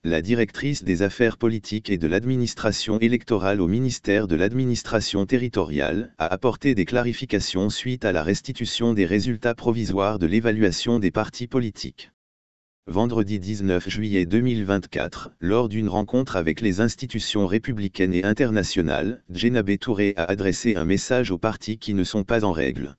La directrice des affaires politiques et de l'administration électorale au ministère de l'administration territoriale a apporté des clarifications suite à la restitution des résultats provisoires de l'évaluation des partis politiques. Vendredi 19 juillet 2024, lors d'une rencontre avec les institutions républicaines et internationales, Djenabé Touré a adressé un message aux partis qui ne sont pas en règle.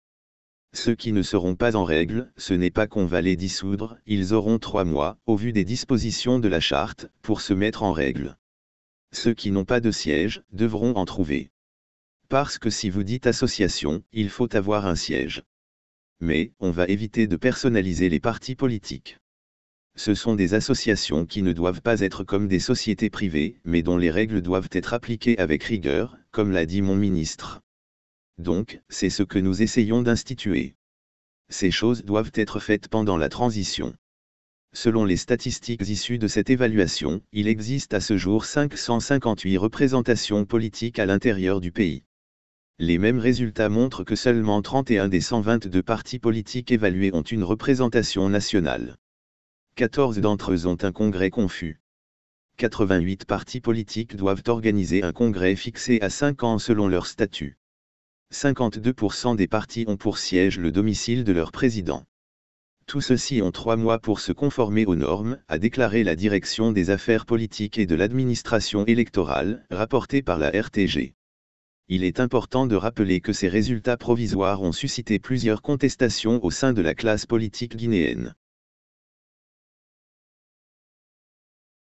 Ceux qui ne seront pas en règle, ce n'est pas qu'on va les dissoudre, ils auront 3 mois, au vu des dispositions de la charte, pour se mettre en règle. Ceux qui n'ont pas de siège, devront en trouver. Parce que si vous dites association, il faut avoir un siège. Mais, on va éviter de personnaliser les partis politiques. Ce sont des associations qui ne doivent pas être comme des sociétés privées, mais dont les règles doivent être appliquées avec rigueur, comme l'a dit mon ministre. Donc, c'est ce que nous essayons d'instituer. Ces choses doivent être faites pendant la transition. Selon les statistiques issues de cette évaluation, il existe à ce jour 558 représentations politiques à l'intérieur du pays. Les mêmes résultats montrent que seulement 31 des 122 partis politiques évalués ont une représentation nationale. 14 d'entre eux ont un congrès confus. 88 partis politiques doivent organiser un congrès fixé à 5 ans selon leur statut. 52% des partis ont pour siège le domicile de leur président. Tous ceux-ci ont 3 mois pour se conformer aux normes, a déclaré la direction des affaires politiques et de l'administration électorale, rapportée par la RTG. Il est important de rappeler que ces résultats provisoires ont suscité plusieurs contestations au sein de la classe politique guinéenne.